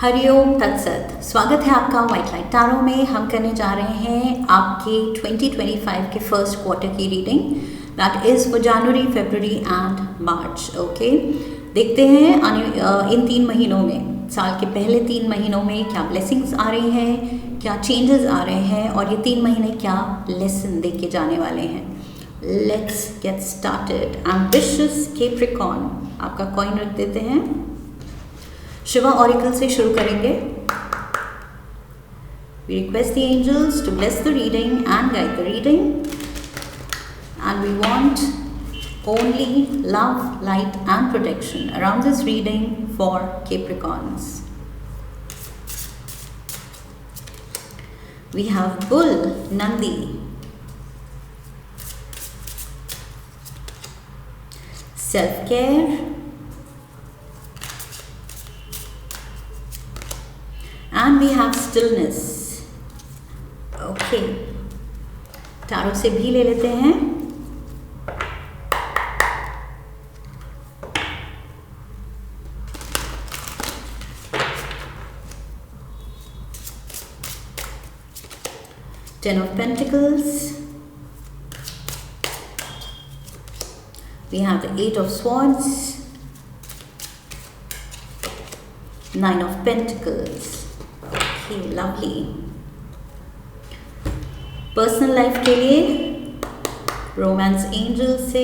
हरिओम तत्सत। स्वागत है आपका व्हाइट लाइट टैरो में। हम करने जा रहे हैं आपके 2025 के फर्स्ट क्वार्टर की reading, that is for January, February and March. Okay, देखते हैं इन 3 महीनों में, साल के पहले 3 महीनों में क्या ब्लेसिंग्स आ रही हैं, क्या चेंजेस आ रहे हैं और ये 3 महीने क्या लेसन दे के जाने वाले हैं। Let's get started. Ambitious Capricorn, आपका कॉइन रख देते हैं। शिवा ऑरिकल से शुरू करेंगे। We request the angels to bless the reading and guide the reading, and we want only love, light and protection around this reading for Capricorns. We have Bull, Nandi, self-care, and we have stillness. Okay, tarot से भी ले लेते हैं। Ten of Pentacles. We have the Eight of Swords, Nine of Pentacles. Okay, lovely. Personal life के लिए romance angel से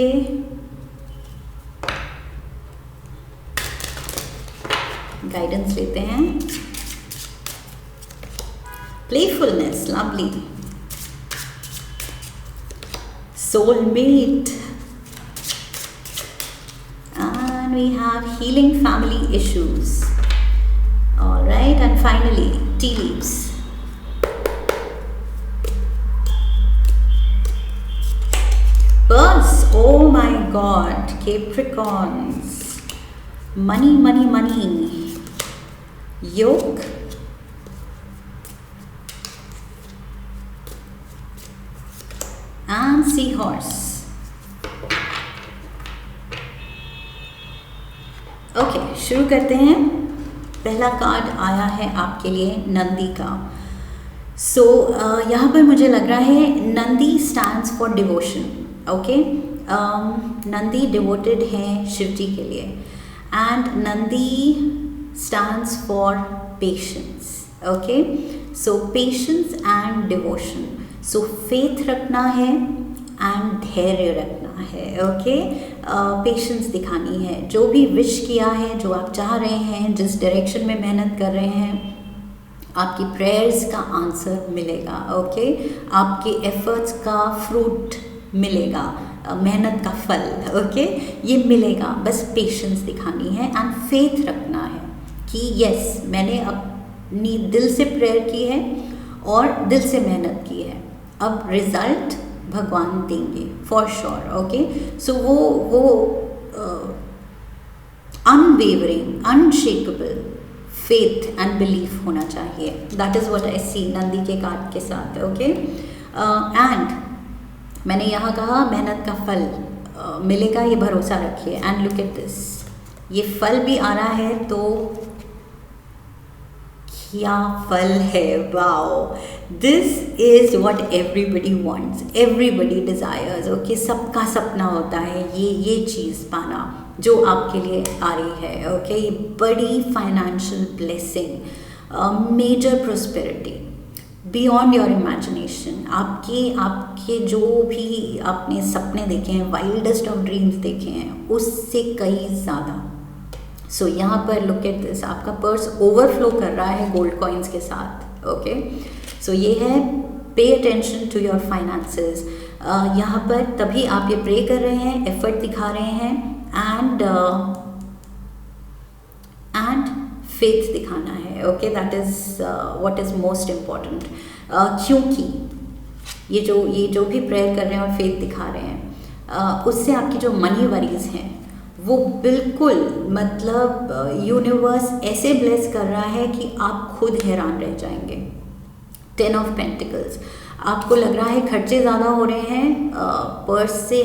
guidance लेते हैं। Playfulness, lovely. Soulmate, and we have healing family issues. Alright, and finally tea leaves. Birds, oh my God, Capricorns, money, money, money, yoke, and seahorse. Okay, शुरू करते हैं। पहला card आया है आपके लिए नंदी का। सो यहाँ पर मुझे लग रहा है Nandi stands for devotion. Okay, Nandi devoted हैं शिव जी के लिए, and Nandi stands for patience. Okay, so patience and devotion. So faith रखना है एंड धैर्य रखना है। ओके, पेशेंस दिखानी है। जो भी विश किया है, जो आप चाह रहे हैं, जिस डायरेक्शन में मेहनत कर रहे हैं, आपकी प्रेयर्स का आंसर मिलेगा। ओके, आपके एफर्ट्स का फ्रूट मिलेगा, मेहनत का फल। ओके, ये मिलेगा। बस पेशेंस दिखानी है एंड फेथ रखना है कि यस, मैंने अपनी दिल से प्रेयर की है और दिल से मेहनत की है, अब रिजल्ट भगवान देंगे फॉर श्योर। ओके, सो वो unwavering, unshakeable faith and belief होना चाहिए। दैट इज़ व्हाट आई सी नंदी के कार्ड के साथ। ओके, एंड मैंने यहाँ कहा मेहनत का फल मिलेगा, ये भरोसा रखिए। एंड लुक एट दिस, ये फल भी आ रहा है तो क्या फल है। Wow, this is what everybody wants, everybody desires. Okay, सबका सपना होता है ये चीज़ पाना जो आपके लिए आ रही है। ओके, ये बड़ी financial blessing, major prosperity beyond your imagination. आपके जो भी आपने सपने देखे हैं, वाइल्डेस्ट ऑफ ड्रीम्स देखे हैं, उससे कई ज़्यादा। सो यहाँ पर लुक एट दिस, आपका पर्स ओवरफ्लो कर रहा है गोल्ड कॉइन्स के साथ। ओके, सो ये है pay attention to your finances. यहाँ पर तभी आप ये प्रे कर रहे हैं, एफर्ट दिखा रहे हैं, एंड फेथ दिखाना है। Okay, that is what is most important. क्योंकि ये जो भी प्रेयर कर रहे हैं और फेथ दिखा रहे हैं, उससे आपकी जो मनी वरीज हैं वो बिल्कुल, मतलब यूनिवर्स ऐसे ब्लेस कर रहा है कि आप खुद हैरान रह जाएंगे। 10 ऑफ पेंटिकल्स, आपको लग रहा है खर्चे ज़्यादा हो रहे हैं, पर्स से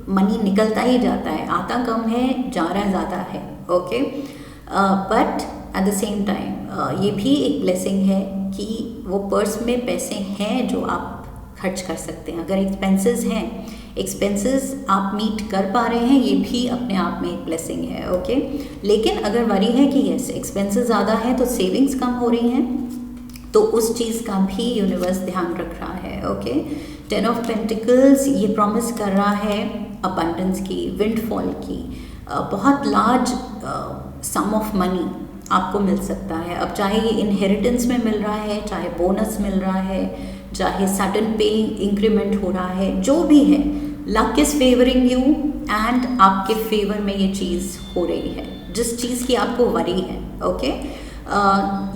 मनी निकलता ही जाता है, आता कम है, जा रहा ज़्यादा है। Okay, but at the same time ये भी एक ब्लेसिंग है कि वो पर्स में पैसे हैं जो आप खर्च कर सकते हैं। अगर एक्सपेंसेस हैं, एक्सपेंसेस आप मीट कर पा रहे हैं, ये भी अपने आप में एक ब्लेसिंग है। ओके, लेकिन अगर वरी है कि यस एक्सपेंसेस ज़्यादा हैं तो सेविंग्स कम हो रही हैं, तो उस चीज़ का भी यूनिवर्स ध्यान रख रहा है। ओके, 10 ऑफ पेंटिकल्स ये प्रॉमिस कर रहा है अबंडेंस की, विंडफॉल की, बहुत लार्ज सम ऑफ मनी आपको मिल सकता है। अब चाहे ये इनहेरिटेंस में मिल रहा है, चाहे बोनस मिल रहा है, चाहे सडन पे इंक्रीमेंट हो रहा है, जो भी है, luck is favouring you and आपके फेवर में ये चीज़ हो रही है। जिस चीज़ की आपको वरी है, ओके,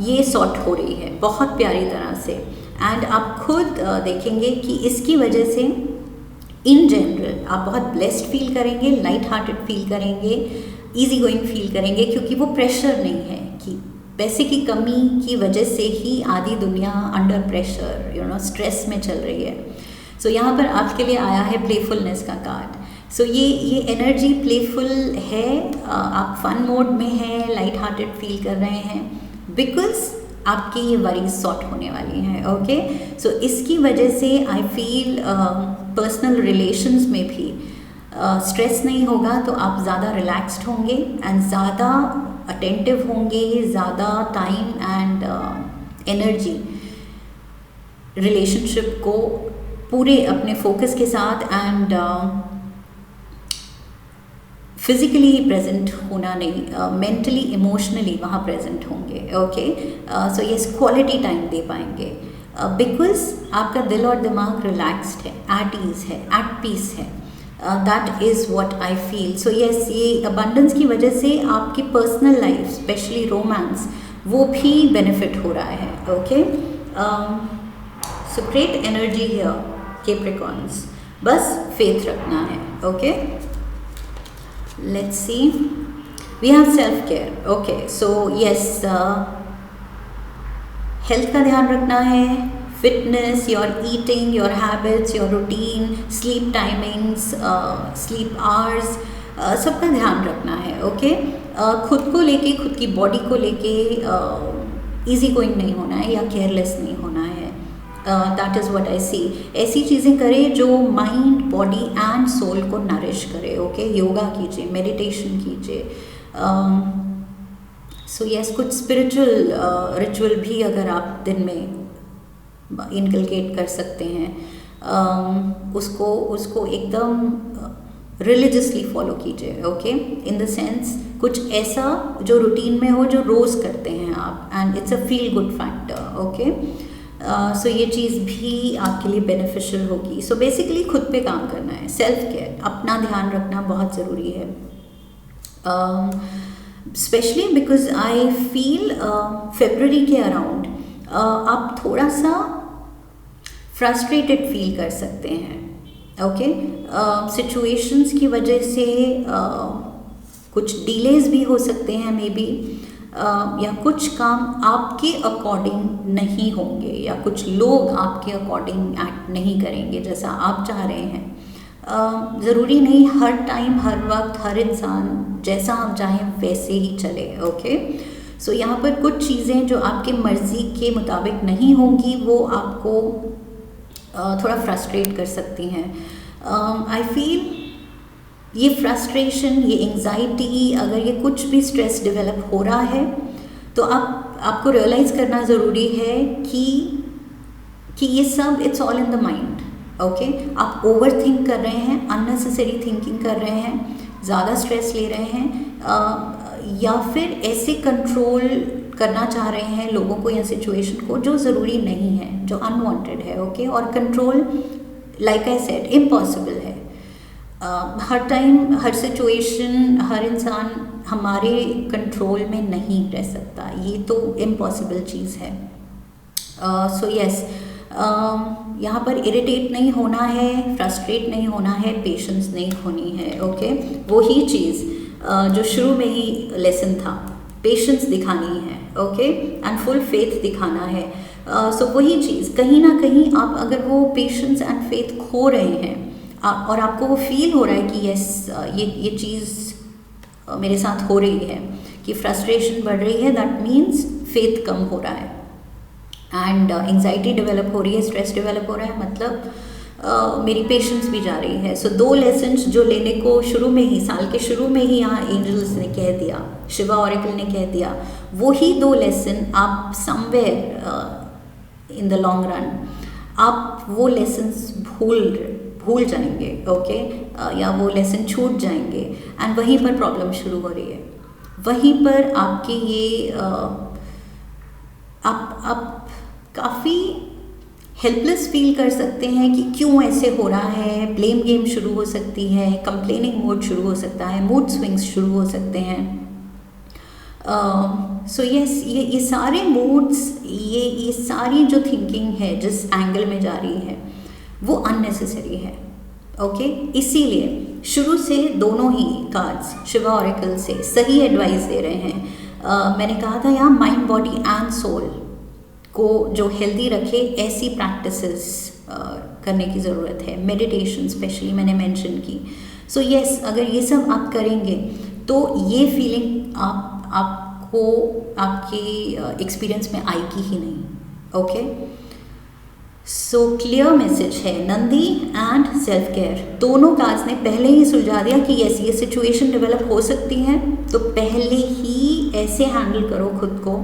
ये सॉर्ट हो रही है बहुत प्यारी तरह से। एंड आप खुद देखेंगे कि इसकी वजह से इन जनरल आप बहुत ब्लेस्ड फील करेंगे, लाइट हार्टेड फील करेंगे, इजी गोइंग फील करेंगे, क्योंकि वो प्रेशर नहीं है कि पैसे की कमी की वजह से ही आधी दुनिया अंडर प्रेशर स्ट्रेस में चल रही है। सो यहाँ पर आपके लिए आया है प्लेफुलनेस का कार्ड। सो ये एनर्जी प्लेफुल है, आप फन मोड में हैं, लाइट हार्टेड फील कर रहे हैं, बिकॉज आपकी ये वरीज सॉर्ट होने वाली हैं। ओके, सो इसकी वजह से आई फील पर्सनल रिलेशंस में भी स्ट्रेस नहीं होगा, तो आप ज़्यादा रिलैक्स्ड होंगे एंड ज़्यादा अटेंटिव होंगे, ज़्यादा टाइम एंड एनर्जी रिलेशनशिप को पूरे अपने फोकस के साथ एंड फिजिकली प्रेजेंट होना नहीं, मेंटली इमोशनली वहाँ प्रेजेंट होंगे। ओके, सो ये क्वालिटी टाइम दे पाएंगे, बिकॉज आपका दिल और दिमाग रिलैक्स्ड है, एट ईज है, एट पीस है। That is what I feel. So yes, ये अबंडेंस की वजह से आपकी पर्सनल लाइफ, स्पेशली रोमांस, वो भी बेनिफिट हो रहा है। Okay, so great energy here Capricorns, बस फेथ रखना है। Okay, let's see, we have self care. Okay, so yes, health का ध्यान रखना है, fitness, your eating, your habits, your routine, sleep timings, sleep hours, सबका ध्यान रखना है। ओके, खुद को लेके, खुद की बॉडी को लेके easy going नहीं होना है या केयरलेस नहीं होना है। दैट इज़ व्हाट आई सी। ऐसी चीज़ें करें जो माइंड, बॉडी एंड सोल को नरिश करे। ओके, योगा कीजिए, मेडिटेशन कीजिए। सो यस, कुछ स्पिरिचुअल रिचुअल भी अगर आप दिन में इनकलकेट कर सकते हैं, उसको एकदम रिलीजियसली फॉलो कीजिए। ओके, इन द सेंस कुछ ऐसा जो रूटीन में हो, जो रोज़ करते हैं आप, and it's a feel good factor. Okay, so ये चीज़ भी आपके लिए बेनिफिशियल होगी। सो बेसिकली खुद पे काम करना है, सेल्फ केयर, अपना ध्यान रखना बहुत ज़रूरी है। स्पेशली बिकॉज आई फील फरवरी के अराउंड आप थोड़ा सा फ्रस्ट्रेटेड फील कर सकते हैं। ओके, सिचुएशंस की वजह से कुछ डिलेज भी हो सकते हैं मे बी, या कुछ काम आपके अकॉर्डिंग नहीं होंगे, या कुछ लोग आपके अकॉर्डिंग एक्ट नहीं करेंगे जैसा आप चाह रहे हैं। ज़रूरी नहीं हर टाइम, हर वक्त, हर इंसान जैसा आप चाहें वैसे ही चले। ओके, सो यहाँ पर कुछ चीज़ें जो आपकी मर्ज़ी के मुताबिक नहीं होंगी, वो आपको थोड़ा फ्रस्ट्रेट कर सकती हैं। आई फील ये फ्रस्ट्रेशन, ये एंजाइटी, अगर ये कुछ भी स्ट्रेस डेवलप हो रहा है, तो आपको रियलाइज़ करना ज़रूरी है कि ये सब it's all in the mind. Okay, आप ओवर थिंक कर रहे हैं, अननेसेसरी थिंकिंग कर रहे हैं, ज़्यादा स्ट्रेस ले रहे हैं, या फिर ऐसे कंट्रोल करना चाह रहे हैं लोगों को या सिचुएशन को जो ज़रूरी नहीं है, जो अनवांटेड है। ओके, और control, like I said, impossible है। हर टाइम, हर सिचुएशन, हर इंसान हमारे कंट्रोल में नहीं रह सकता, ये तो इम्पॉसिबल चीज़ है। सो यस, यहाँ पर इरिटेट नहीं होना है, फ्रस्ट्रेट नहीं होना है, पेशेंस नहीं खोनी है। ओके, वही चीज़ जो शुरू में ही लेसन था, पेशेंस दिखानी है। ओके, एंड फुल फेथ दिखाना है। सो वही चीज़, कहीं ना कहीं आप अगर वो पेशेंस एंड फेथ खो रहे हैं और आपको वो फील हो रहा है कि यस ये चीज़ मेरे साथ हो रही है, कि फ्रस्ट्रेशन बढ़ रही है, दैट मीन्स फेथ कम हो रहा है, एंड एंजाइटी डेवलप हो रही है, स्ट्रेस डेवलप हो रहा है, मतलब मेरी पेशेंस भी जा रही है। सो 2 लेसन्स जो लेने को शुरू में ही, साल के शुरू में ही यहाँ एंजल्स ने कह दिया, शिवा ऑरेकल ने कह दिया, वही 2 लेसन आप somewhere in the long run आप वो लेसन्स भूल जाएंगे, ओके, या वो लेसन छूट जाएंगे, एंड वहीं पर प्रॉब्लम शुरू हो रही है। वहीं पर आपके ये आप काफ़ी हेल्पलेस फील कर सकते हैं कि क्यों ऐसे हो रहा है, ब्लेम गेम शुरू हो सकती है, कंप्लेनिंग मोड शुरू हो सकता है, मूड स्विंग्स शुरू हो सकते हैं। सो यस, ये सारे मूड्स, ये सारी जो थिंकिंग है जिस एंगल में जा रही है वो अननेसेसरी है, ओके। इसीलिए शुरू से दोनों ही कार्ड्स शिवा ऑरेकल से सही एडवाइस दे रहे हैं। मैंने कहा था यहाँ माइंड, बॉडी एंड सोल को जो हेल्दी रखे ऐसी प्रैक्टिसेस करने की ज़रूरत है। मेडिटेशन स्पेशली मैंने मेंशन की। सो यस, अगर ये सब आप करेंगे तो ये फीलिंग आपको आपके एक्सपीरियंस में आएगी ही नहीं, ओके। सो क्लियर मैसेज है, नंदी एंड सेल्फ केयर दोनों कार्ड्स ने पहले ही सुलझा दिया कि यस, ये सिचुएशन डेवलप हो सकती है, तो पहले ही ऐसे हैंडल करो खुद को,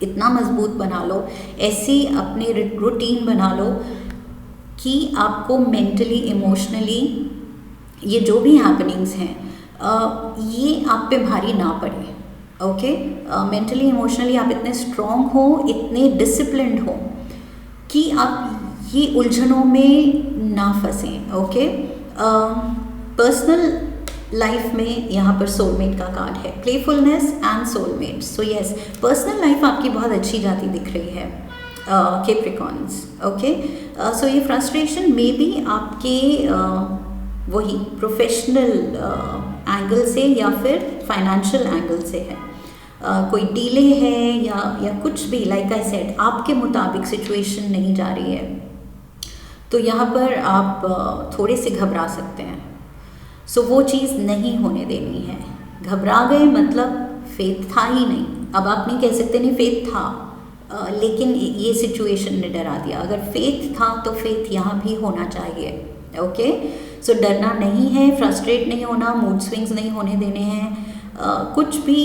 इतना मजबूत बना लो, ऐसी अपनी रूटीन बना लो कि आपको मेंटली, इमोशनली ये जो भी हैपनिंग्स हैं ये आप पे भारी ना पड़े, ओके। मेंटली, इमोशनली आप इतने स्ट्रॉन्ग हो, इतने डिसिप्लिन्ड हो कि आप ये उलझनों में ना फंसें, ओके। पर्सनल लाइफ में यहाँ पर सोलमेट का कार्ड है, playfulness and soulmate. So yes, personal life आपकी बहुत अच्छी जाती दिख रही है कैप्रिकॉन्स, ओके। सो ये फ्रस्ट्रेशन मे बी आपके वही प्रोफेशनल एंगल से या फिर फाइनेंशियल एंगल से है, कोई डिले है या कुछ भी, लाइक आई सेड, आपके मुताबिक सिचुएशन नहीं जा रही है, तो यहाँ पर आप थोड़े से घबरा सकते हैं। सो वो चीज़ नहीं होने देनी है। घबरा गए मतलब फेथ था ही नहीं। अब आप नहीं कह सकते नहीं फेथ था, लेकिन ये सिचुएशन ने डरा दिया। अगर फेथ था तो फेथ यहाँ भी होना चाहिए, ओके। सो डरना नहीं है, फ्रस्ट्रेट नहीं होना, मूड स्विंग्स नहीं होने देने हैं, कुछ भी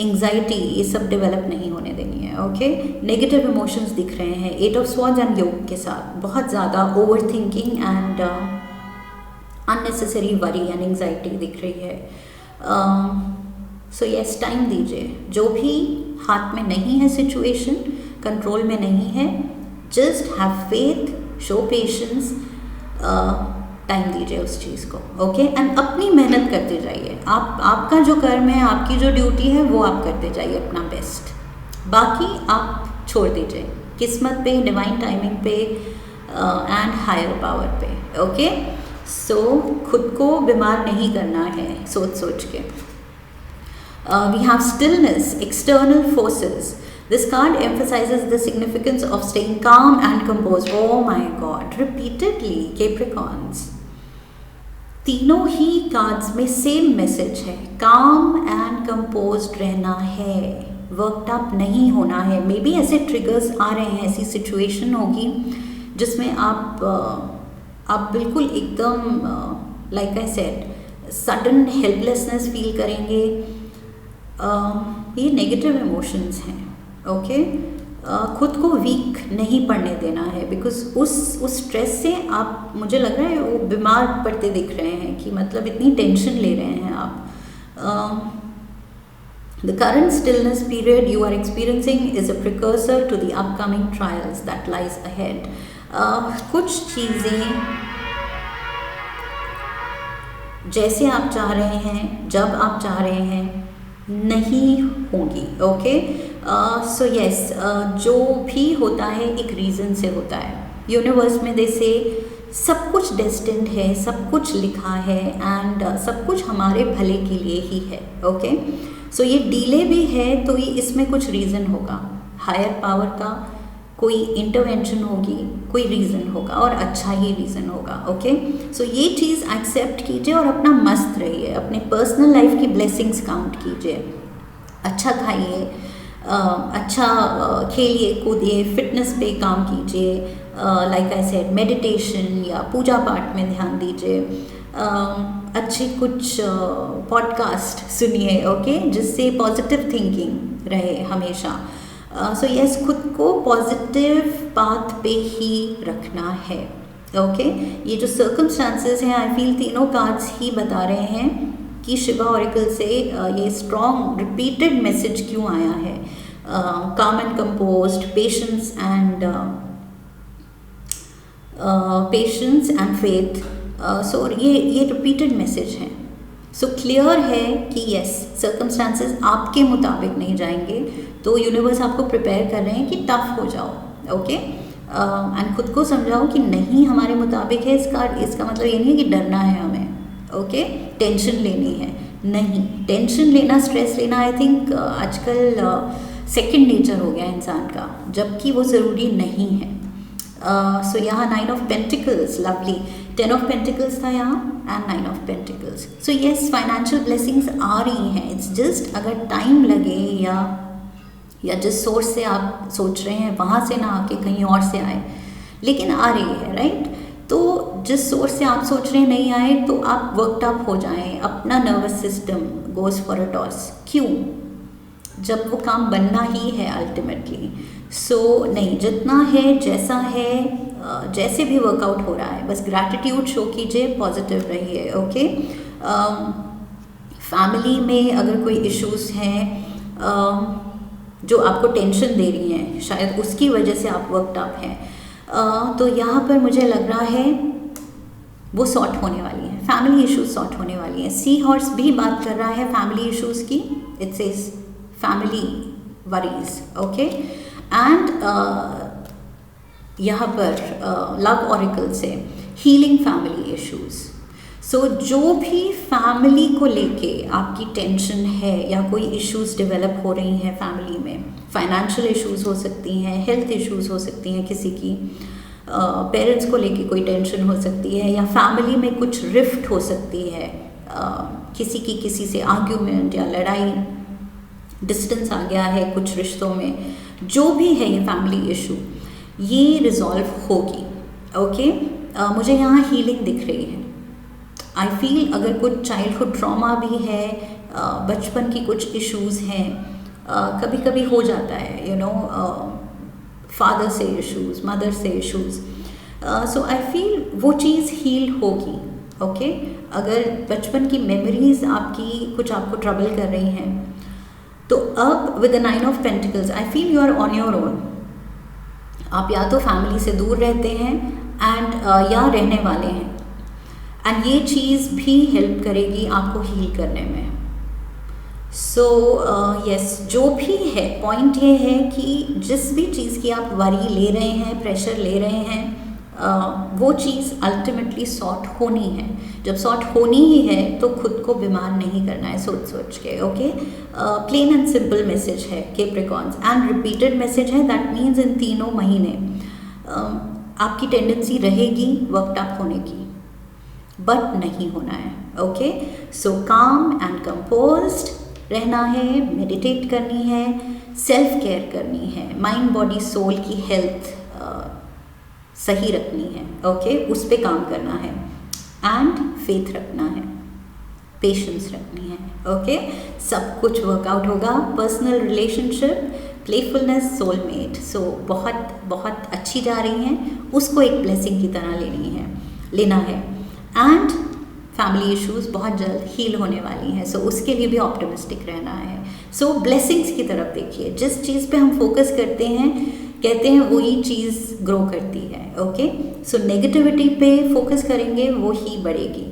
एंग्जाइटी ये सब डेवलप नहीं होने देनी है, ओके। नेगेटिव इमोशंस दिख रहे हैं 8 ऑफ स्वॉर्ड्स एंड योग के साथ, बहुत ज़्यादा over thinking and unnecessary worry and anxiety दिख रही है। सो यस, टाइम दीजिए, जो भी हाथ में नहीं है सिचुएशन, कंट्रोल में नहीं है, just have faith, show patience, time दीजिए उस चीज़ को, ओके। एंड अपनी मेहनत करते जाइए, आपका जो कर्म है, आपकी जो ड्यूटी है वो आप करते जाइए अपना बेस्ट, बाकी आप छोड़ दीजिए किस्मत पे, डिवाइन टाइमिंग पे एंड हायर पावर पे, ओके। सो खुद को बीमार नहीं करना है सोच के। We have stillness, external forces. This card emphasizes the significance of staying calm and composed. Oh my God, repeatedly, Capricorns. तीनों ही कार्ड्स में सेम मैसेज है, काम एंड कंपोज्ड रहना है, वर्कड अप नहीं होना है। मे बी ऐसे ट्रिगर्स आ रहे हैं, ऐसी सिचुएशन होगी जिसमें आप बिल्कुल एकदम like I said sudden helplessness feel करेंगे। ये नेगेटिव इमोशंस हैं, ओके। खुद को वीक नहीं पड़ने देना है, बिकॉज उस स्ट्रेस से आप, मुझे लग रहा है वो बीमार पड़ते दिख रहे हैं, कि मतलब इतनी टेंशन ले रहे हैं आप। The current stillness period you are experiencing is a precursor to the upcoming trials that lies ahead. कुछ चीज़ें जैसे आप चाह रहे हैं, जब आप चाह रहे हैं, नहीं होंगी, ओके। सो यस, जो भी होता है एक रीज़न से होता है। यूनिवर्स में जैसे सब कुछ डेस्टिन्ड है, सब कुछ लिखा है, एंड सब कुछ हमारे भले के लिए ही है, ओके। सो ये डिले भी है तो ये इसमें कुछ रीज़न होगा, हायर पावर का कोई इंटरवेंशन होगी, कोई रीज़न होगा और अच्छा ही रीज़न होगा। ओके, सो ये चीज़ एक्सेप्ट कीजिए और अपना मस्त रहिए, अपने पर्सनल लाइफ की ब्लेसिंग्स काउंट कीजिए, अच्छा खाइए, अच्छा खेलिए कूदिए, फिटनेस पे काम कीजिए, लाइक आई सेड मेडिटेशन या पूजा पाठ में ध्यान दीजिए, अच्छी कुछ पॉडकास्ट सुनिए, ओके, जिससे पॉजिटिव थिंकिंग रहे हमेशा। सो यस, खुद को पॉजिटिव पाथ पे ही रखना है। ओके, ये जो सर्कमस्टांसेस हैं, आई फील तीनों कार्ड्स ही बता रहे हैं कि शिवा ऑरेकल से ये स्ट्रॉन्ग रिपीटेड मैसेज क्यों आया है, calm and composed, patience and faith. So ये रिपीटेड मैसेज हैं। सो क्लियर है कि यस, सर्कमस्टांसेस आपके मुताबिक नहीं जाएंगे, तो यूनिवर्स आपको प्रिपेयर कर रहे हैं कि टफ हो जाओ। ओके, एंड खुद को समझाओ कि नहीं हमारे मुताबिक है। इसका मतलब ये नहीं है कि डरना है हमें। ओके, टेंशन लेनी है नहीं, टेंशन लेना, स्ट्रेस लेना आई थिंक आजकल सेकंड नेचर हो गया इंसान का, जबकि वो ज़रूरी नहीं है। सो यहाँ 9 of pentacles, lovely, 10 of pentacles था यहाँ and 9 of pentacles. So yes, financial blessings आ रही हैं। इट्स जस्ट अगर टाइम लगे या जिस सोर्स से आप सोच रहे हैं वहाँ से ना आके कहीं और से आए, लेकिन आ रही है, राइट। तो जिस सोर्स से आप सोच रहे हैं नहीं आए तो आप वर्कड अप हो जाएं, अपना nervous system goes for a toss. क्यों? जब वो काम बनना ही है अल्टीमेटली। सो नहीं, जितना है, जैसा है, जैसे भी वर्कआउट हो रहा है, बस ग्रैटिट्यूड शो कीजिए, पॉजिटिव रहिए। ओके, फैमिली में अगर कोई इश्यूज हैं जो आपको टेंशन दे रही हैं, शायद उसकी वजह से आप वर्कड अप हैं, तो यहाँ पर मुझे लग रहा है वो सॉर्ट होने वाली है, फैमिली इश्यूज सॉर्ट होने वाली है। सी हॉर्स भी बात कर रहा है फैमिली इश्यूज की, it says family worries. Okay, and यहाँ पर लव ऑरेकल से हीलिंग फैमिली इश्यूज। सो जो भी फैमिली को लेके आपकी टेंशन है या कोई इश्यूज डेवलप हो रही हैं फैमिली में, फाइनेंशियल इश्यूज हो सकती हैं, हेल्थ इश्यूज हो सकती हैं, किसी की पेरेंट्स को लेके कोई टेंशन हो सकती है, या फैमिली में कुछ रिफ्ट हो सकती है, किसी से आर्ग्यूमेंट या लड़ाई, डिस्टेंस आ गया है कुछ रिश्तों में, जो भी है ये फैमिली इशू, ये रिजॉल्व होगी। ओके, मुझे यहाँ हीलिंग दिख रही है। आई फील अगर कुछ चाइल्डहुड ट्रॉमा भी है, बचपन की कुछ इश्यूज हैं, कभी कभी हो जाता है, यू नो, फादर से इश्यूज, मदर से इश्यूज, सो आई फील वो चीज़ हील होगी। ओके, अगर बचपन की मेमोरीज आपको ट्रबल कर रही हैं, तो अब with the 9 of pentacles I feel you are on your own. आप या तो फैमिली से दूर रहते हैं एंड या रहने वाले हैं, एंड ये चीज़ भी हेल्प करेगी आपको हील करने में। सो यस, जो भी है, पॉइंट ये है कि जिस भी चीज़ की आप वरी ले रहे हैं, प्रेशर ले रहे हैं, वो चीज़ अल्टीमेटली सॉर्ट होनी है। जब सॉर्ट होनी ही है तो खुद को बीमार नहीं करना है सोच के। Okay, plain and simple message है कैप्रिकॉर्न्स, एंड रिपीटेड मैसेज है। दैट मीन्स इन तीनों महीने आपकी टेंडेंसी रहेगी वर्कड अप होने की, बट नहीं होना है। ओके, सो काम एंड कंपोज्ड रहना है, मेडिटेट करनी है, सेल्फ केयर करनी है, माइंड बॉडी सोल की हेल्थ सही रखनी है। ओके, उस पे काम करना है, एंड फेथ रखना है, पेशेंस रखनी है। ओके, सब कुछ वर्कआउट होगा। पर्सनल रिलेशनशिप, प्लेफुलनेस, सोलमेट, सो बहुत बहुत अच्छी जा रही हैं, उसको एक ब्लेसिंग की तरह लेना है। एंड फैमिली इश्यूज बहुत जल्द हील होने वाली हैं, सो उसके लिए भी ऑप्टिमिस्टिक रहना है। सो ब्लेसिंग्स की तरफ देखिए, जिस चीज़ पे हम फोकस करते हैं, कहते हैं वही चीज़ ग्रो करती है। ओके, सो नेगेटिविटी पे फोकस करेंगे वो ही बढ़ेगी।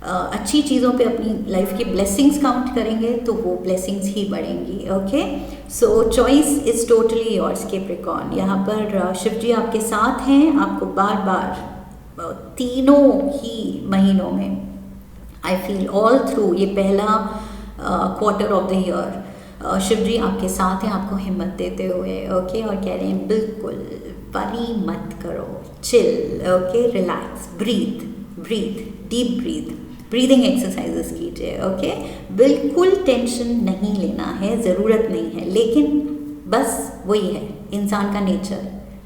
अच्छी चीज़ों पे अपनी लाइफ की ब्लेसिंग्स काउंट करेंगे तो वो ब्लेसिंग्स ही बढ़ेंगी। Okay, so choice is totally yours Capricorn. यहाँ पर शिव जी आपके साथ हैं, आपको बार बार तीनों ही महीनों में, आई फील ऑल थ्रू ये पहला quarter of the year, Shiv ji आपके साथ हैं आपको हिम्मत देते हुए, ओके, और कह रहे हैं बिल्कुल वरी मत करो, chill, okay, relax, breathe breathe, deep breath, breathing exercises कीजिए, ओके। बिल्कुल टेंशन नहीं लेना है, ज़रूरत नहीं है, लेकिन बस वही है इंसान का नेचर,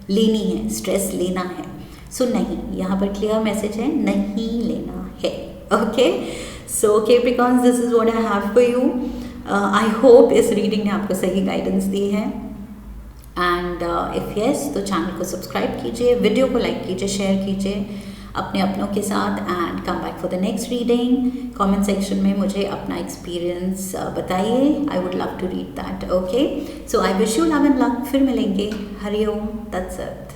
लेनी है, स्ट्रेस लेना है। सो नहीं, यहाँ पर क्लियर मैसेज है, नहीं लेना है, okay. So Capricorns, this is what I have for you. I hope इस रीडिंग ने आपको सही गाइडेंस दी है, एंड इफ़ यस तो चैनल को सब्सक्राइब कीजिए, वीडियो को लाइक कीजिए, शेयर कीजिए अपने अपनों के साथ, and come back for the next reading. Comment section में मुझे अपना एक्सपीरियंस बताइए, I would love to read that, okay. So I wish you love and luck, फिर मिलेंगे, हरिओम तत्सत।